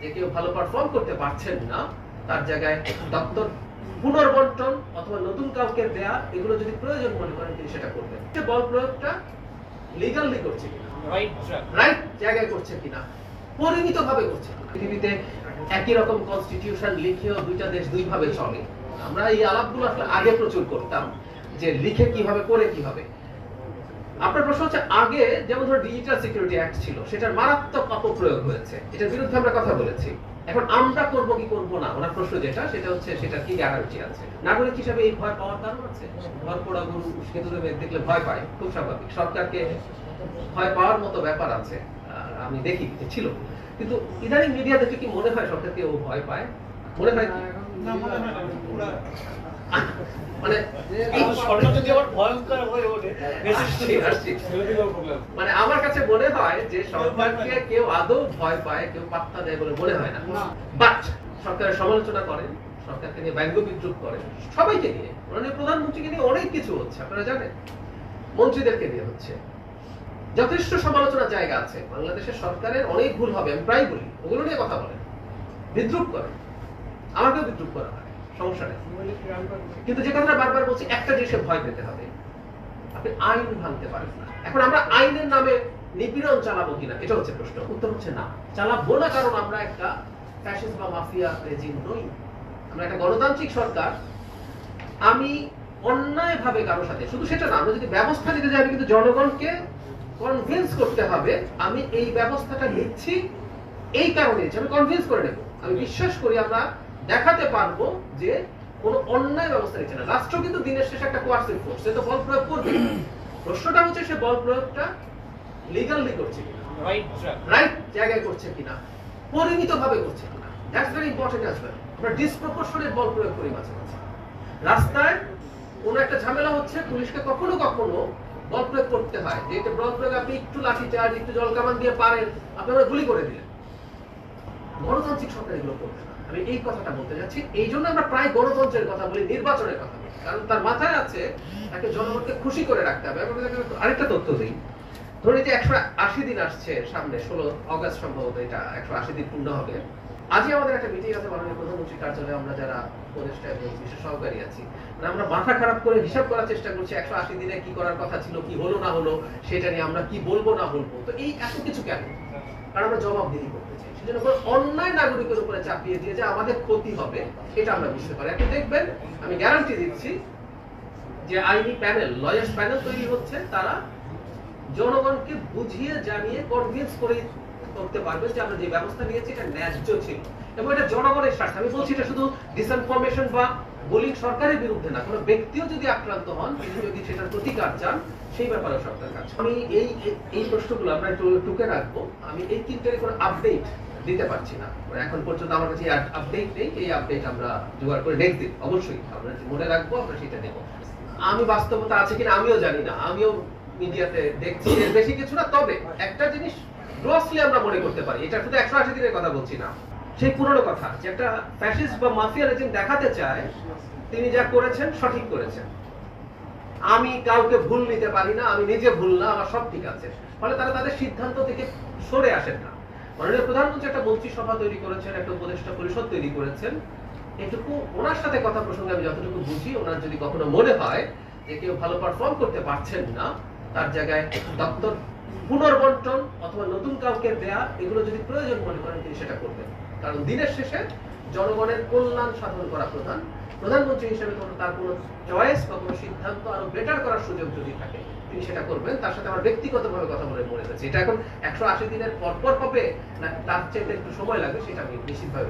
যে কেউ ভালো পারফর্ম করতে পারছেন না, তার জায়গায় দপ্তর পুনর্বন্টন অথবা নতুন কাউকে দেয়া, এগুলো যদি প্রয়োজন মনে করেন তিনি সেটা করবেন। বল প্রয়োগটা লিগালি করছে কিনা, রাইট জায়গায় করছে কিনা, পরিমিত ভাবে করছে কিনা। পৃথিবীতে একই রকম কনস্টিটিউশন লিখেও দুইটা দেশ দুই ভাবে চলে। আমরা এই আলাপগুলো আসলে আগে প্রচুর করতাম যে লিখে কিভাবে করে কিভাবে। আপনার প্রশ্ন হচ্ছে আগে যেমন ধরো ডিজিটাল সিকিউরিটি অ্যাক্ট ছিল, সেটার মারাত্মক অপপ্রয়োগ হয়েছে, এটার বিরুদ্ধে আমরা কথা বলেছি। এখন আমরা করব কি করব না, ওনার প্রশ্ন যেটা সেটা হচ্ছে সেটা কি গ্যারান্টি আছে। নাগরিক হিসাবে এই ভয় পাওয়ার কারণ আছে? ঘর পোড়া গরু সেতুরে মেঘ দেখলে ভয় পায়, খুব স্বাভাবিক। সরকারকে ভয় পাওয়ার মতো ব্যাপার আছে, আমি দেখি ছিল। কিন্তু ইদানিং মিডিয়া দেখে কি মনে হয় সরকারকে ও ভয় পায়? মনে হয় কি? মানে মানে আমার কাছে মনে হয় যে সরকারকে কেউ আদৌ ভয় পায়, কেউ পাত্তা দেয় বলে মনে হয় না। বাট সরকারের সমালোচনা করেন, সরকারকে নিয়ে ব্যঙ্গ বিদ্রুপ করেন, সবাইকে নিয়ে, মাননীয় প্রধানমন্ত্রীকে নিয়ে অনেক কিছু হচ্ছে, আপনারা জানেন, মন্ত্রীদেরকে নিয়ে হচ্ছে। যথেষ্ট সমালোচনার জায়গা আছে। বাংলাদেশের সরকারের অনেক ভুল হবে, আমি প্রায় বলি, ওগুলো নিয়ে কথা বলেন, বিদ্রুপ করেন, আমাকেও বিদ্রুপ করা হয়, সমস্যা নেই। কিন্তু যে কথাটা বারবার বলছি, একটা জিনিসে ভয় পেতে হবে, আপনি আইন ভাঙতে পারেন না। এখন আমরা আইনের নামে নিপীড়ন চালাবো কিনা, এটা হচ্ছে প্রশ্ন। উত্তর হচ্ছে না, চালাবো না, কারণ আমরা একটা ফ্যাসিস্ট বা মাফিয়া রেজিম নই, আমরা একটা গণতান্ত্রিক সরকার। আমি অন্যায় ভাবে কারোর সাথে, শুধু সেটা না, আমরা যদি ব্যবস্থা নিতে যাই, কিন্তু জনগণকে কনভিন্স করতে হবে আমি এই ব্যবস্থাটা নিচ্ছি এই কারণে, আমি কনভিন্স করে নেব। আমি বিশ্বাস করি আমরা দেখাতে পারবো যে কোন অন্যায় ব্যবস্থা নিচ্ছে না। রাষ্ট্র কিন্তু দিনের শেষে একটা কোয়ার্সিভ ফোর্স, সে তো বল প্রয়োগ করবে। প্রশ্নটা হচ্ছে সে বল প্রয়োগটা লিগালি করছে কিনা, রাইট জায়গায় করছে কিনা, পরিমিত ভাবে করছে কিনা। That's very important as well. আমরা ডিসপ্রপোর্শনেট বল প্রয়োগ করি মাঝে মাঝে। রাস্তায় কোন একটা ঝামেলা হচ্ছে, পুলিশকে কখনো কখনো বল প্রয়োগ করতে হয়, যে এটা বল প্রয়োগ আপনি একটু লাঠি চার্জ, একটু জল কামান দিয়ে পারেন, আপনি ওরা গুলি করে দিলেন। গণতান্ত্রিক সরকার এগুলো করবে না, আমি এই কথাটা বলতে যাচ্ছি। এই জন্য আমরা প্রায় গণতন্ত্রের কথা বলি, নির্বাচনের কথা বলি, কারণ তার মাথায় আছে তাকে জনগণকে খুশি করে রাখতে হবে। আরেকটা তথ্য দিই, ধরুন যে 180 দিন আসছে সামনে, 16 অগস্ট সম্ভবত এটা 180 দিন পূর্ণ হবে। আজই আমাদের একটা মিটিং আছে মাননীয় প্রধানমন্ত্রীর কার্যালয়ে, আমরা যারা উপদেষ্টা এবং বিশেষ সহকারী আছি, আমরা মাথা খারাপ করে হিসাব করার চেষ্টা করছি 180 দিনে কি করার কথা ছিল, কি হলো না হলো, সেটা নিয়ে আমরা কি বলবো না বলবো। তো এই এত কিছু কেন? কারণ আমরা জবাবদিহি করতে চাই। সেজন্য অন্যায় নাগরিকের উপরে চাপিয়ে দিয়ে যে আমাদের ক্ষতি হবে, এটা আমরা বুঝতে পারি। আপনি দেখবেন, আমি গ্যারান্টি দিচ্ছি যে আইনি প্যানেল, লয়ার্স প্যানেল তৈরি হচ্ছে, তারা জনগণকে বুঝিয়ে জানিয়ে কনভিন্স করে করতে পারবে যে আমরা যে ব্যবস্থা নিয়েছি এটা ন্যায্য ছিল এবং এটা জনগণের স্বার্থে। আমি বলছি এটা শুধু ডিসইনফরমেশন বা বুলিং সরকারের বিরুদ্ধে না, কোনো ব্যক্তিও যদি আক্রান্ত হন, তিনি যদি সেটার প্রতিকার চান, সেই ব্যাপারে সরকার কাজ। আমি এই প্রশ্নগুলো আমরা একটু টুকে রাখবো। আমি এই তিনটার কোনো আপডেট দিতে পারছি না, এখন পর্যন্ত আমার কাছে আপডেট নেই। এই আপডেট আমরা জোগাড় করে নেক্সট দিন অবশ্যই আমরা মনে রাখবো, আমরা সেটা দেবো। আমি বাস্তবতা আছে কিনা আমিও জানি না, আমিও মিডিয়াতে দেখছি, এর বেশি কিছু না। তবে একটা জিনিস গ্রসলি আমরা মনে করতে পারি, এটা শুধু 180 দিনের কথা বলছি না, সেই পুরনো কথা যে একটা ফ্যাসিস্ট বা মাফিয়া রেজিম দেখাতে চায় তিনি যা করেছেন সঠিক করেছেন। আমি কাউকে ভুল নিতে পারি না, আমি নিজে ভুল না, আমার সব ঠিক আছে। ফলে তারা তাদের সিদ্ধান্ত থেকে সরে আসেন না। মাননীয় প্রধানমন্ত্রী একটা মন্ত্রিসভা তৈরি করেছেন, একটা উপদেষ্টা পরিষদ তৈরি করেছেন। এটুকু ওনার সাথে কথা প্রসঙ্গে আমি যতটুকু বুঝি, ওনার যদি কখনো মনে হয় যে কেউ ভালো পারফর্ম করতে পারছেন না, তার জায়গায় দপ্তর পুনর্বন্টন অথবা নতুন কাউকে দেয়া, এগুলো যদি প্রয়োজন মনে করেন তিনি সেটা করবেন। কারণ দিনের শেষে জনগণের কল্যাণ সাধন করা প্রধানমন্ত্রী হিসেবে তার কোনো চয়েস বা কোনো সিদ্ধান্ত আরো বেটার করার সুযোগ যদি থাকে তিনি সেটা করবেন। তার সাথে আমার ব্যক্তিগতভাবে কথা বলে মনে হয়েছে এটা এখন 180 দিনের পর হবে না তার চেয়ে একটু সময় লাগবে, সেটা আমি নিশ্চিতভাবে